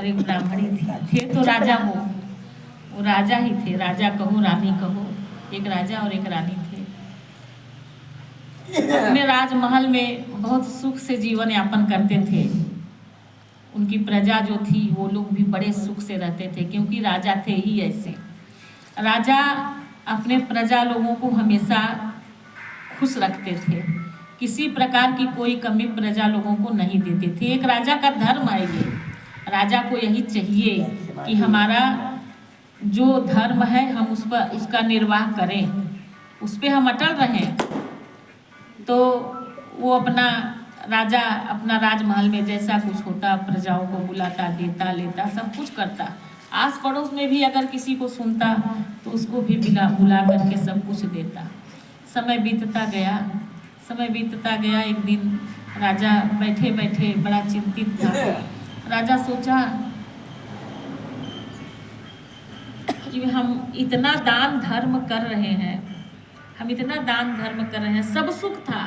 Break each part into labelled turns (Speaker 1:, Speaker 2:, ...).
Speaker 1: और एक ब्राह्मणी थी। थे तो राजा वो राजा ही थे, राजा कहो रानी कहो, एक राजा और एक रानी थे। अपने राजमहल में बहुत सुख से जीवन यापन करते थे। उनकी प्रजा जो थी वो लोग भी बड़े सुख से रहते थे, क्योंकि राजा थे ही ऐसे। राजा अपने प्रजा लोगों को हमेशा खुश रखते थे, किसी प्रकार की कोई कमी प्रजा लोगों को नहीं देते थे। एक राजा का धर्म है ये। राजा को यही चाहिए कि हमारा जो धर्म है हम उस पर उसका निर्वाह करें, उस पर हम अटल रहें। तो वो अपना राजा अपना राजमहल में जैसा कुछ होता प्रजाओं को बुलाता, देता लेता सब कुछ करता। आस पड़ोस में भी अगर किसी को सुनता तो उसको भी बुला करके सब कुछ देता। समय बीतता गया। एक दिन राजा बैठे बैठे बड़ा चिंतित था। राजा सोचा कि हम इतना दान धर्म कर रहे हैं, सब सुख था,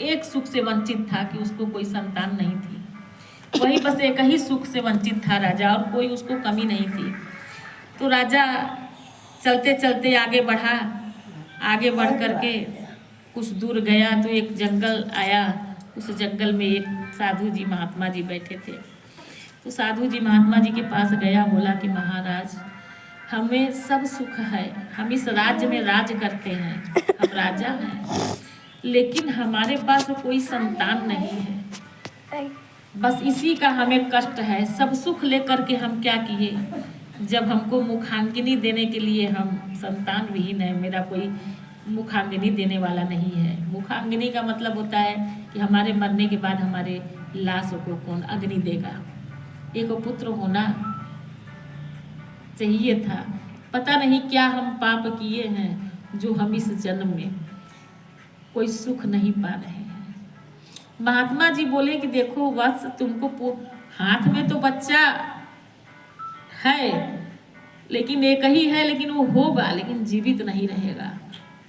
Speaker 1: एक सुख से वंचित था कि उसको कोई संतान नहीं थी। वही बस एक ही सुख से वंचित था राजा, और कोई उसको कमी नहीं थी। तो राजा चलते चलते आगे बढ़ करके कुछ दूर गया तो एक जंगल आया। उस जंगल में एक साधु जी महात्मा जी बैठे थे। तो साधु जी महात्मा जी के पास गया, बोला कि महाराज हमें सब सुख है, हम इस राज्य में राज करते हैं, हम राजा हैं, लेकिन हमारे पास कोई संतान नहीं है। बस इसी का हमें कष्ट है। सब सुख लेकर के हम क्या किए, जब हमको मुखाग्नि देने के लिए हम संतान विहीन है, मेरा कोई मुखाग्नि देने वाला नहीं है। मुखाग्नि का मतलब होता है कि हमारे मरने के बाद हमारे लाश को कौन अग्नि देगा। एक पुत्र होना चाहिए था। पता नहीं क्या हम पाप किए हैं जो हम इस जन्म में कोई सुख नहीं पा रहे हैं। महात्मा जी बोले कि देखो बस तुमको हाथ में तो बच्चा है, लेकिन एक ही है, लेकिन वो होगा, लेकिन जीवित नहीं रहेगा,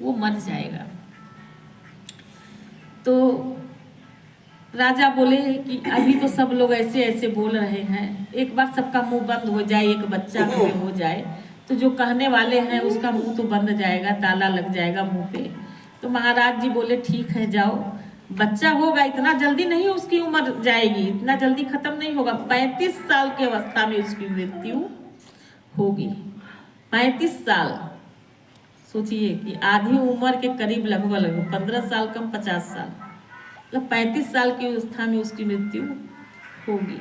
Speaker 1: वो मर जाएगा। तो राजा बोले कि अभी तो सब लोग ऐसे ऐसे बोल रहे हैं, एक बार सबका मुंह बंद हो जाए, एक बच्चा हो जाए तो जो कहने वाले हैं उसका मुंह तो बंद जाएगा, ताला लग जाएगा मुंह पे। तो महाराज जी बोले ठीक है जाओ, बच्चा होगा, इतना जल्दी नहीं उसकी उम्र जाएगी, इतना जल्दी खत्म नहीं होगा। 35 साल की अवस्था में उसकी मृत्यु होगी। 35 साल, सोचिए कि आधी उम्र के करीब लगभग 15 साल कम 50 साल, मतलब 35 साल की अवस्था में उसकी मृत्यु होगी।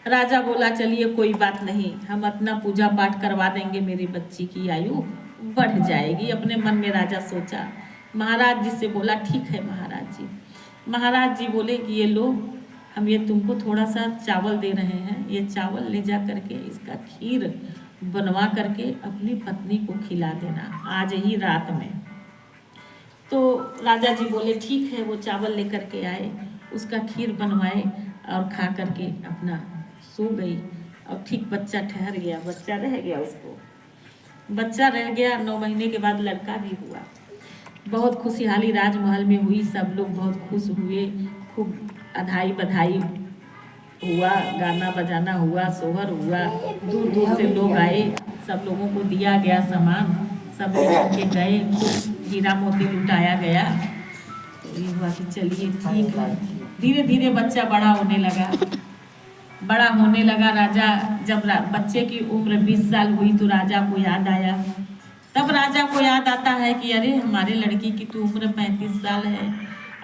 Speaker 1: राजा बोला चलिए कोई बात नहीं, हम अपना पूजा पाठ करवा देंगे, मेरी बच्ची की आयु बढ़ जाएगी। अपने मन में राजा सोचा। महाराज जी से बोला ठीक है महाराज जी। महाराज जी बोले कि ये लो, हम ये तुमको थोड़ा सा चावल दे रहे हैं, ये चावल ले जा करके इसका खीर बनवा करके अपनी पत्नी को खिला देना आज ही रात में। तो राजा जी बोले ठीक है। वो चावल लेकर के आए, उसका खीर बनवाए और खा करके अपना सो गई। और ठीक बच्चा ठहर गया, बच्चा रह गया। 9 महीने के बाद लड़का भी हुआ। बहुत खुशहाली राजमहल में हुई, सब लोग बहुत खुश हुए, खूब अधाई बधाई हुआ, गाना बजाना हुआ, सोहर हुआ, दूर दूर से लोग आए, सब लोगों को दिया गया सामान, सब लेकर के गए, हीरा मोती लुटाया गया। तो ये हुआ कि चलिए ठीक है। धीरे धीरे बच्चा बड़ा होने लगा। राजा जब बच्चे की उम्र 20 साल हुई तो राजा को याद आया। तब राजा को याद आता है कि अरे हमारे लड़की की तो उम्र 35 साल है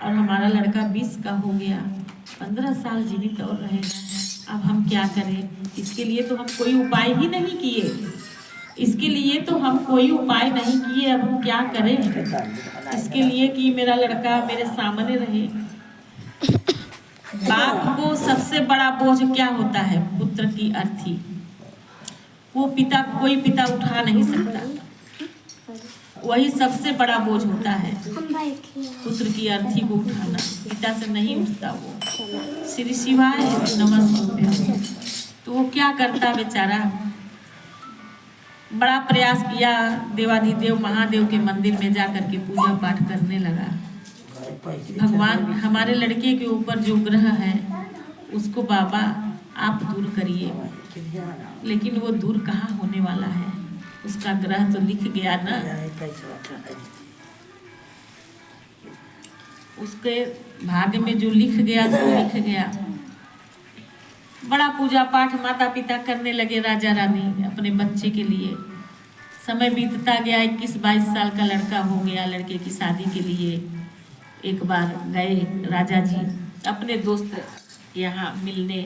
Speaker 1: और हमारा लड़का 20 का हो गया, 15 साल जीवित और रहेगा। अब हम क्या करें? इसके लिए तो हम कोई उपाय ही नहीं किए। अब हम क्या करें इसके लिए कि मेरा लड़का मेरे सामने रहे। बाप को सबसे बड़ा बोझ क्या होता है? पुत्र की अर्थी। कोई पिता उठा नहीं सकता, वही सबसे बड़ा बोझ होता है, पुत्र की अर्थी को उठाना। पिता से नहीं उठता वो। श्री शिवाय नमस्ते। तो वो क्या करता बेचारा? बड़ा प्रयास किया, देवाधिदेव महादेव के मंदिर में जाकर के पूजा पाठ करने लगा। भगवान हमारे लड़के के ऊपर जो ग्रह है उसको बाबा आप दूर करिए, लेकिन वो दूर कहाँ होने वाला है, उसका ग्रह तो लिख गया ना, उसके भाग्य में जो लिख गया तो लिख गया। बड़ा पूजा पाठ माता पिता करने लगे राजा रानी अपने बच्चे के लिए। समय बीतता गया, 21-22 साल का लड़का हो गया। लड़के की शादी के लिए एक बार गए राजा जी अपने दोस्त यहाँ मिलने,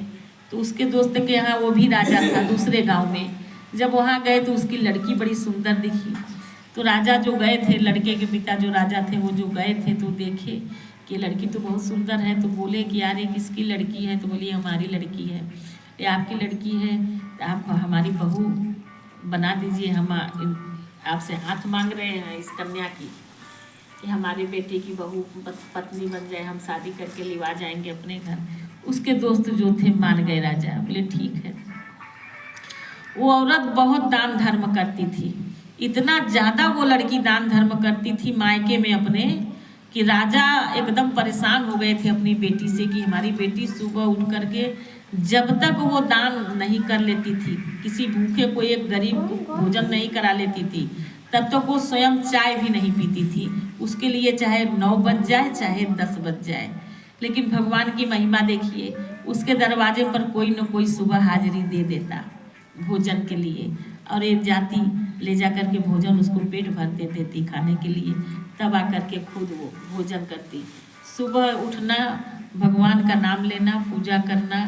Speaker 1: तो उसके दोस्त के यहाँ वो भी राजा था दूसरे गांव में। जब वहाँ गए तो उसकी लड़की बड़ी सुंदर दिखी, तो राजा जो गए थे, लड़के के पिता जो राजा थे वो जो गए थे तो देखे कि लड़की तो बहुत सुंदर है, तो बोले कि यार ये किसकी लड़की है, तो बोली हमारी लड़की है। ये आपकी लड़की है तो आप हमारी बहू बना दीजिए, हम आपसे हाथ मांग रहे हैं इस कन्या की कि हमारे बेटे की बहू पत्नी बन जाए, हम शादी करके लिवा जाएंगे अपने घर। उसके दोस्त जो थे मान गए, राजा बोले ठीक है। वो औरत बहुत दान धर्म करती थी, इतना ज़्यादा वो लड़की दान धर्म करती थी मायके में अपने, कि राजा एकदम परेशान हो गए थे अपनी बेटी से कि हमारी बेटी सुबह उठ करके जब तक वो दान नहीं कर लेती थी, किसी भूखे को एक गरीब को भोजन नहीं करा लेती थी, तब तक वो स्वयं चाय भी नहीं पीती थी। उसके लिए चाहे 9 बज जाए चाहे 10 बज जाए। लेकिन भगवान की महिमा देखिए, उसके दरवाजे पर कोई न कोई सुबह हाजिरी दे देता भोजन के लिए, और एक जाति ले जा कर के भोजन उसको पेट भर दे देती खाने के लिए, तब आकर के खुद वो भोजन करती। सुबह उठना, भगवान का नाम लेना, पूजा करना,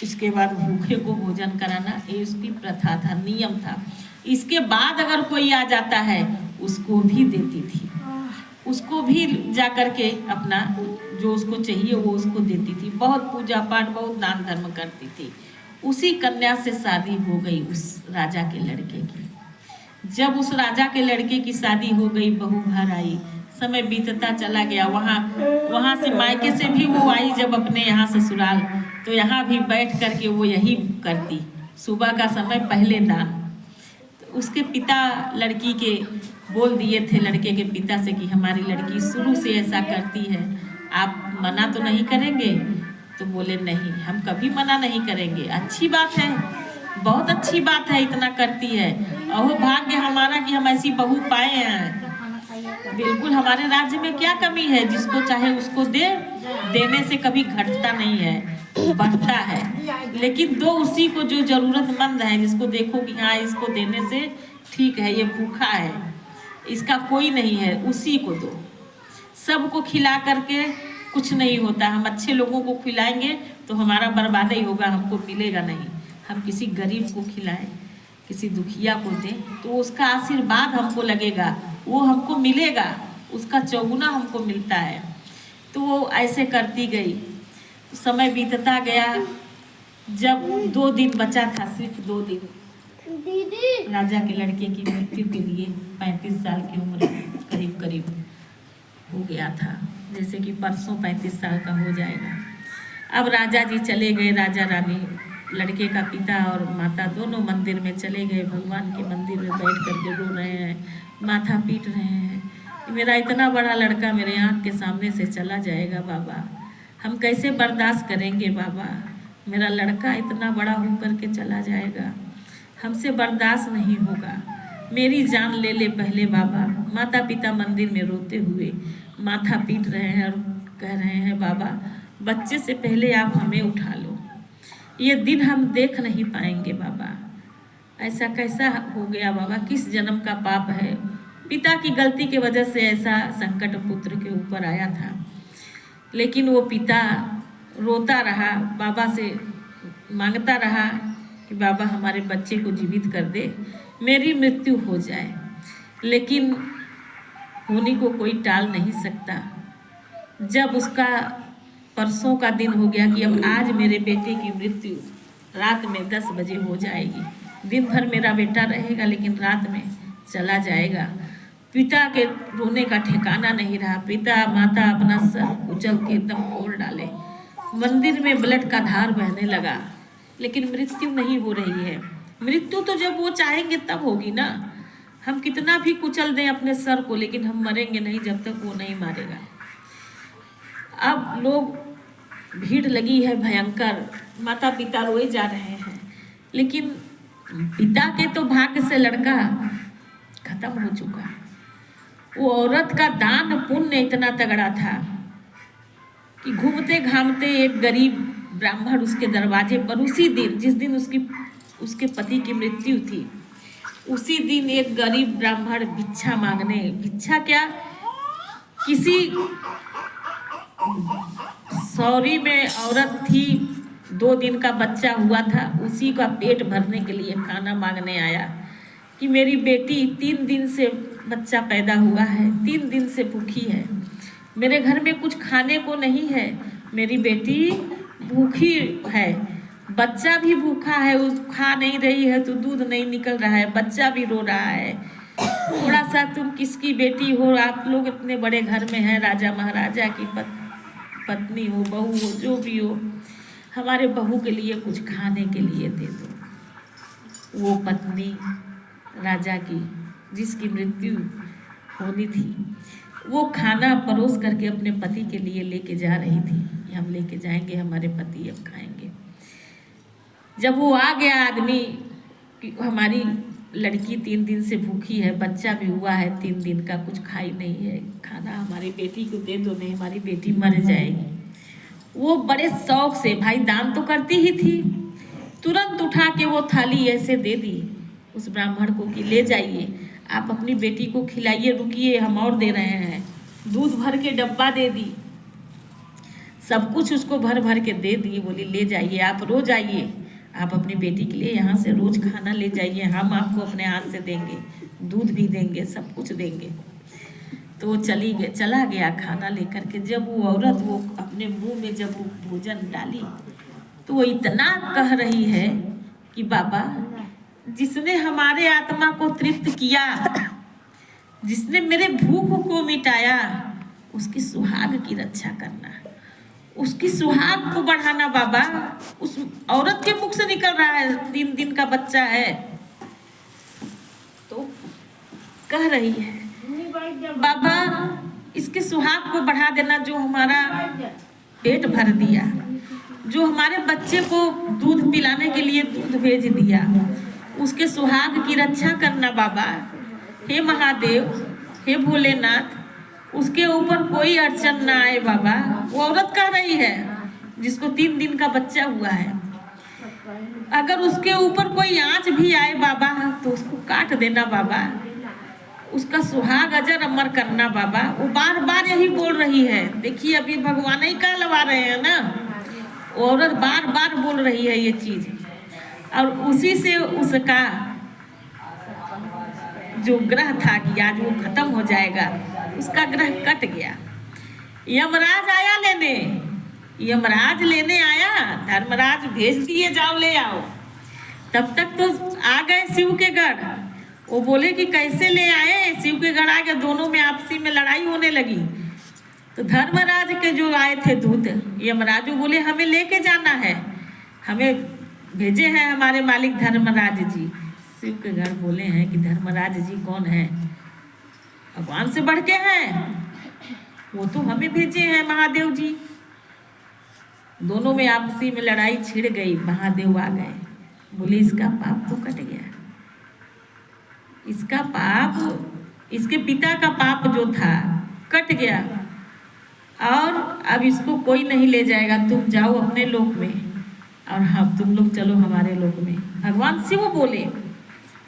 Speaker 1: इसके बाद भूखे को भोजन कराना, ये उसकी प्रथा था, नियम था। इसके बाद अगर कोई आ जाता है उसको भी देती थी, उसको भी जा कर के अपना जो उसको चाहिए वो उसको देती थी। बहुत पूजा पाठ, बहुत दान धर्म करती थी। उसी कन्या से शादी हो गई उस राजा के लड़के की। जब उस राजा के लड़के की शादी हो गई, बहू घर आई, समय बीतता चला गया। वहाँ से मायके से भी वो आई जब अपने यहाँ ससुराल, तो यहाँ भी बैठ कर के वो यही करती, सुबह का समय पहले दान। तो उसके पिता लड़की के बोल दिए थे, लड़के के पिता से कि हमारी लड़की शुरू से ऐसा करती है, आप मना तो नहीं करेंगे? तो बोले नहीं, हम कभी मना नहीं करेंगे, अच्छी बात है, बहुत अच्छी बात है, इतना करती है, और भाग्य हमारा कि हम ऐसी बहू पाए हैं। बिल्कुल, हमारे राज्य में क्या कमी है, जिसको चाहे उसको देने से कभी घटता नहीं है, बढ़ता है। लेकिन दो उसी को जो जरूरतमंद है, जिसको देखो कि हाँ इसको देने से ठीक है, ये भूखा है, इसका कोई नहीं है, उसी को दो। सबको खिला करके कुछ नहीं होता। हम अच्छे लोगों को खिलाएंगे तो हमारा बर्बादी होगा, हमको मिलेगा नहीं। हम किसी गरीब को खिलाएं, किसी दुखिया को दें, तो उसका आशीर्वाद हमको लगेगा, वो हमको मिलेगा, उसका चौगुना हमको मिलता है। तो वो ऐसे करती गई, समय बीतता गया। जब 2 दिन बचा था, सिर्फ 2 दिन, राजा के लड़के की मृत्यु के लिए 35 साल की उम्र करीब करीब हो गया था, जैसे कि परसों 35 साल का हो जाएगा। अब राजा जी चले गए, राजा रानी, लड़के का पिता और माता दोनों मंदिर में चले गए, भगवान के मंदिर में बैठ करके रो रहे हैं, माथा पीट रहे हैं, मेरा इतना बड़ा लड़का मेरे आँख के सामने से चला जाएगा बाबा, हम कैसे बर्दाश्त करेंगे बाबा, मेरा लड़का इतना बड़ा होकर के चला जाएगा, हमसे बर्दाश्त नहीं होगा, मेरी जान ले ले पहले बाबा। माता पिता मंदिर में रोते हुए माथा पीट रहे हैं और कह रहे हैं, बाबा बच्चे से पहले आप हमें उठा लो, ये दिन हम देख नहीं पाएंगे बाबा, ऐसा कैसा हो गया बाबा, किस जन्म का पाप है, पिता की गलती की वजह से ऐसा संकट पुत्र के ऊपर आया था। लेकिन वो पिता रोता रहा, बाबा से मांगता रहा कि बाबा हमारे बच्चे को जीवित कर दे, मेरी मृत्यु हो जाए। लेकिन होने को कोई टाल नहीं सकता। जब उसका परसों का दिन हो गया कि अब आज मेरे बेटे की मृत्यु रात में 10 बजे हो जाएगी, दिन भर मेरा बेटा रहेगा लेकिन रात में चला जाएगा। पिता के रोने का ठिकाना नहीं रहा, पिता माता अपना सर उछल के एकदम फोड़ डाले, मंदिर में ब्लड का धार बहने लगा, लेकिन मृत्यु नहीं हो रही है। मृत्यु तो जब वो चाहेंगे तब होगी ना, हम कितना भी कुचल दें अपने सर को, लेकिन हम मरेंगे नहीं जब तक वो नहीं मारेगा। अब लोग भीड़ लगी है भयंकर, माता पिता रोए जा रहे हैं। लेकिन पिता के तो भाग्य से लड़का खत्म हो चुका। वो औरत का दान पुण्य इतना तगड़ा था कि घूमते घामते एक गरीब ब्राह्मण उसके दरवाजे पर, उसी दिन जिस दिन उसके पति की मृत्यु थी, उसी दिन एक गरीब ब्राह्मण भिक्षा मांगने, भिक्षा क्या, किसी सौरी में औरत थी, 2 दिन का बच्चा हुआ था, उसी का पेट भरने के लिए खाना मांगने आया कि मेरी बेटी 3 दिन से बच्चा पैदा हुआ है, 3 दिन से भूखी है, मेरे घर में कुछ खाने को नहीं है, मेरी बेटी भूखी है, बच्चा भी भूखा है, उस खा नहीं रही है तो दूध नहीं निकल रहा है, बच्चा भी रो रहा है, थोड़ा सा तुम किसकी बेटी हो, आप लोग इतने बड़े घर में हैं, राजा महाराजा की पत्नी हो, बहू हो, जो भी हो, हमारे बहू के लिए कुछ खाने के लिए दे दो। वो पत्नी राजा की, जिसकी मृत्यु होनी थी, वो खाना परोस करके अपने पति के लिए लेके जा रही थी, हम लेके जाएंगे, हमारे पति अब खाएंगे। जब वो आ गया आदमी कि हमारी लड़की 3 दिन से भूखी है, बच्चा भी हुआ है 3 दिन का, कुछ खाई नहीं है, खाना हमारी बेटी को दे दो, नहीं हमारी बेटी मर जाएगी। वो बड़े शौक से, भाई दान तो करती ही थी, तुरंत उठा के वो थाली ऐसे दे दी उस ब्राह्मण को कि ले जाइए, आप अपनी बेटी को खिलाइए, रुकिए हम और दे रहे हैं। दूध भर के डब्बा दे दी, सब कुछ उसको भर भर के दे दी, बोली ले जाइए, आप रोज आइए, आप अपनी बेटी के लिए यहाँ से रोज खाना ले जाइए, हम आपको अपने हाथ से देंगे, दूध भी देंगे, सब कुछ देंगे। तो वो चला गया खाना लेकर के। जब वो औरत वो अपने मुंह में जब वो भोजन डाली तो वो इतना कह रही है कि बाबा, जिसने हमारे आत्मा को तृप्त किया, जिसने मेरे भूख को मिटाया, उसकी सुहाग की रक्षा करना, उसकी सुहाग को बढ़ाना बाबा। उस औरत के मुख से निकल रहा है, 3 दिन का बच्चा है, तो कह रही है बाबा इसके सुहाग को बढ़ा देना, जो हमारा पेट भर दिया, जो हमारे बच्चे को दूध पिलाने के लिए दूध भेज दिया, उसके सुहाग की रक्षा करना बाबा। हे महादेव, हे भोलेनाथ, उसके ऊपर कोई अड़चन ना आए बाबा। वो औरत कह रही है जिसको 3 दिन का बच्चा हुआ है, अगर उसके ऊपर कोई आंच भी आए बाबा तो उसको काट देना बाबा, उसका सुहाग अजर अमर करना बाबा। वो बार बार यही बोल रही है। देखिए अभी भगवान ही का लगा रहे हैं ना, औरत बार बार बोल रही है ये चीज, और उसी से उसका जो ग्रह था कि आज वो खत्म हो जाएगा, उसका ग्रह कट गया। यमराज आया लेने, यमराज लेने आया, धर्मराज भेज दिए जाओ ले आओ। तब तक तो आ गए शिव के गढ़। वो बोले कि कैसे ले आए, शिव के गढ़ आ गए, दोनों में आपसी में लड़ाई होने लगी। तो धर्मराज के जो आए थे दूत, यमराज बोले हमें लेके जाना है, हमें भेजे हैं हमारे मालिक धर्मराज जी। शिव के गढ़ बोले हैं कि धर्मराज जी कौन है, भगवान से बढ़ के हैं, वो तो हमें भेजे हैं महादेव जी। दोनों में आपसी में लड़ाई छिड़ गई। महादेव आ गए, बोले इसका पाप तो कट गया, इसका पाप, इसके पिता का पाप जो था कट गया, और अब इसको कोई नहीं ले जाएगा, तुम जाओ अपने लोक में और हम तुम लोग चलो हमारे लोक में। भगवान शिव बोले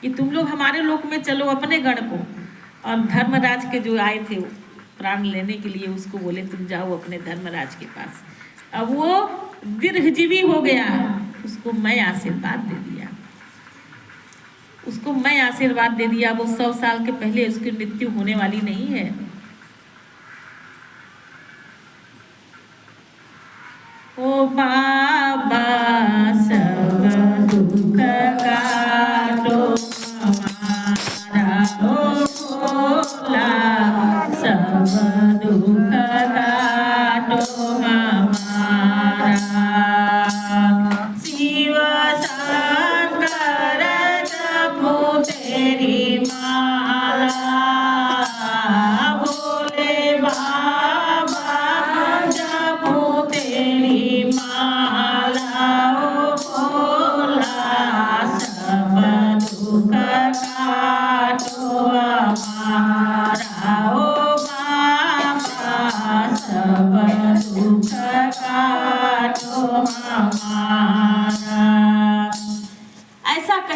Speaker 1: कि तुम लोग हमारे लोक में चलो अपने गण को, और धर्मराज के जो आए थे प्राण लेने के लिए उसको बोले तुम जाओ अपने धर्मराज के पास। अब वो दीर्घजीवी हो गया, उसको मैं आशीर्वाद दे दिया, उसको मैं आशीर्वाद दे दिया। वो 100 साल के पहले उसकी मृत्यु होने वाली नहीं है। ओ बाबा सब दुख काटो हमारा, ओ भोला सब दुख काटो हमारा। शिव शंकर जपो तेरी माला, भोले बाबा जपो तेरी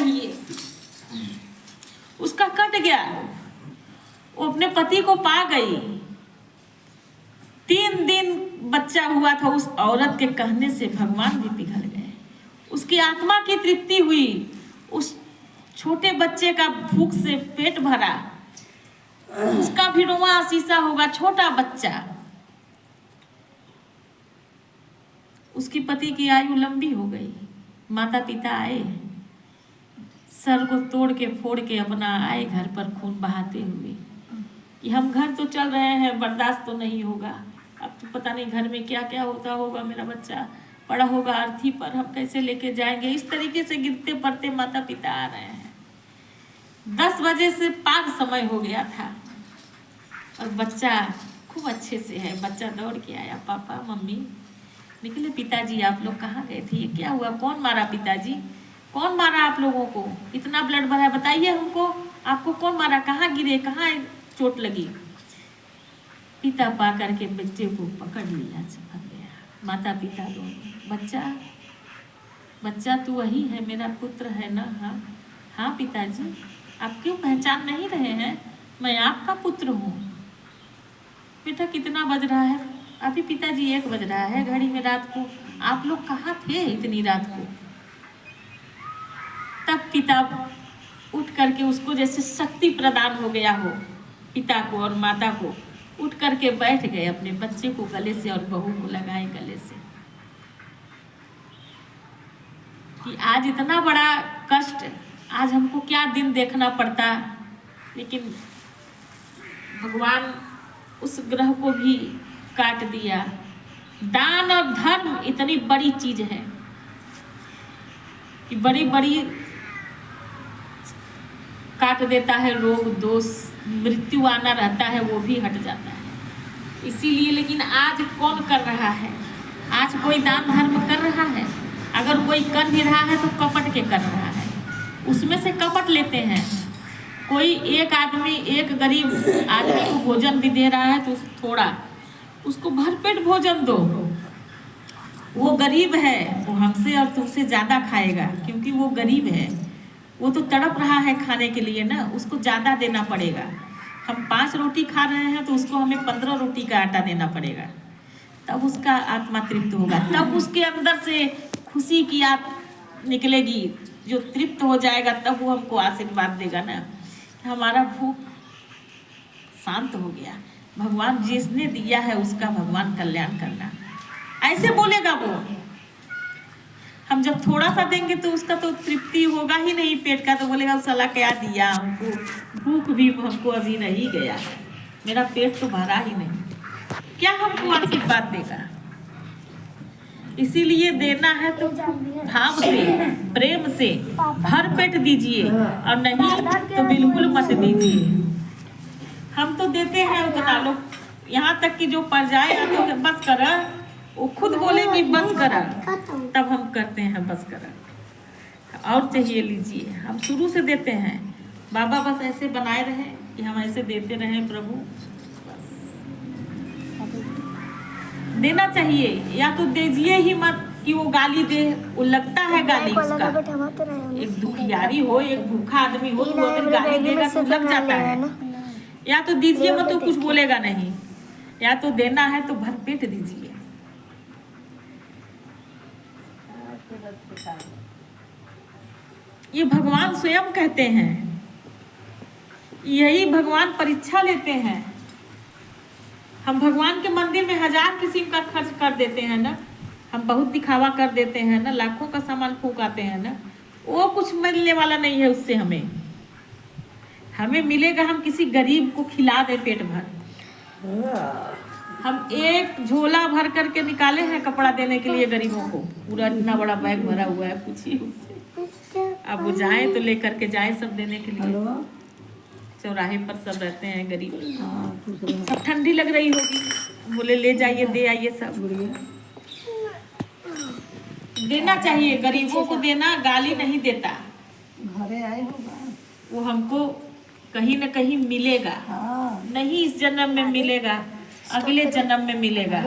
Speaker 1: चाहिए, उसका कट गया। वो अपने पति को पा गई। 3 दिन बच्चा हुआ था। उस औरत के कहने से भगवान भी पिघल गए। उसकी आत्मा की तृप्ति हुई। उस छोटे बच्चे का भूख से पेट भरा। उसका भी रोआ शीशा होगा, छोटा बच्चा। उसकी पति की आयु लंबी हो गई। माता पिता आए, सर को तोड़ के फोड़ के अपना आए घर पर, खून बहाते हुए कि हम घर तो चल रहे हैं, बर्दाश्त तो नहीं होगा। अब तो पता नहीं घर में क्या क्या होता होगा, मेरा बच्चा पड़ा होगा अर्थी पर, हम कैसे लेके जाएंगे। इस तरीके से गिरते पड़ते माता पिता आ रहे हैं। 10 बजे से पार समय हो गया था और बच्चा खूब अच्छे से है। बच्चा दौड़ के आया, पापा मम्मी। निकले, पिताजी आप लोग कहाँ गए थे, ये क्या हुआ, कौन मारा पिताजी, कौन मारा आप लोगों को, इतना ब्लड भरा है, बताइए हमको, आपको कौन मारा, कहाँ गिरे, कहाँ चोट लगी। पिता पा करके बच्चे को पकड़ लिया, चिपक गया। माता पिता दोनों, बच्चा तू वही है, मेरा पुत्र है ना। हाँ हाँ पिताजी, आप क्यों पहचान नहीं रहे हैं, मैं आपका पुत्र हूँ। बेटा कितना बज रहा है, अभी पिताजी 1 बज रहा है घड़ी में रात को, आप लोग कहाँ थे इतनी रात को। तब पिता उठ करके, उसको जैसे शक्ति प्रदान हो गया हो, पिता को और माता को, उठ करके बैठ गए, अपने बच्चे को गले से और बहू को लगाए गले से कि आज इतना बड़ा कष्ट, आज हमको क्या दिन देखना पड़ता। लेकिन भगवान उस ग्रह को भी काट दिया। दान और धर्म इतनी बड़ी चीज है कि बड़ी बड़ी काट देता है। रोग दोष मृत्यु आना रहता है, वो भी हट जाता है। इसीलिए लेकिन आज कौन कर रहा है, आज कोई दान धर्म कर रहा है। अगर कोई कर भी रहा है तो कपट के कर रहा है, उसमें से कपट लेते हैं। कोई एक आदमी, एक गरीब आदमी को भोजन भी दे रहा है तो थोड़ा उसको भरपेट भोजन दो। वो गरीब है, वो हमसे और तुमसे ज़्यादा खाएगा, क्योंकि वो गरीब है, वो तो तड़प रहा है खाने के लिए ना, उसको ज़्यादा देना पड़ेगा। हम 5 रोटी खा रहे हैं तो उसको हमें 15 रोटी का आटा देना पड़ेगा, तब उसका आत्मा तृप्त होगा, तब उसके अंदर से खुशी की निकलेगी, जो तृप्त हो जाएगा, तब वो हमको आशीर्वाद देगा ना, हमारा भूख शांत हो गया। भगवान जिसने दिया है उसका भगवान कल्याण करना, ऐसे बोलेगा वो। हम जब थोड़ा सा देंगे तो उसका तो तृप्ति होगा ही नहीं पेट का, तो बोलेगा साला क्या दिया हमको, भूख भी हमको अभी नहीं गया, मेरा पेट तो भरा ही नहीं, क्या हमको आशीर्वाद देगा। इसीलिए देना है तो भाव से, प्रेम से भर पेट दीजिए, और नहीं तो बिल्कुल मत दीजिए। हम तो देते हैं उतना, लोग यहाँ तक कि जो परजाए आते हैं बस कर, वो खुद बोले कि बस करा, तब हम करते हैं बस करा, और चाहिए लीजिए। हम शुरू से देते हैं, बाबा बस ऐसे बनाए रहे कि हम ऐसे देते रहे प्रभु, बस देना चाहिए। या तो दीजिए ही मत कि वो गाली दे, वो लगता है गाली उसका। एक दुखियारी हो, एक भूखा आदमी हो, तो अगर गाली देगा तो लग जाता है। या तो दीजिए मत तो कुछ बोलेगा नहीं, या तो देना है तो भरपेट दीजिए। ये भगवान स्वयं कहते हैं, यही भगवान परीक्षा लेते हैं। हम भगवान के मंदिर में 1000 किस्म का खर्च कर देते हैं ना, हम बहुत दिखावा कर देते हैं ना, लाखों का सामान फूकाते हैं ना, वो कुछ मिलने वाला नहीं है उससे। हमें मिलेगा, हम किसी गरीब को खिला दे पेट भर। हम एक झोला भर करके निकाले हैं कपड़ा देने के लिए गरीबों को, पूरा इतना बड़ा बैग भरा हुआ है, पूछिए उससे। अब वो जाए तो लेकर के जाए सब देने के लिए। चौराहे पर सब रहते हैं गरीब, सब ठंडी लग रही होगी, बोले ले जाइए दे आइए सब। देना चाहिए, गरीबों को देना, गाली नहीं देता।
Speaker 2: घरे आए होगा,
Speaker 1: वो हमको कहीं न कहीं मिलेगा। नहीं इस जन्म में मिलेगा, अगले जन्म में मिलेगा।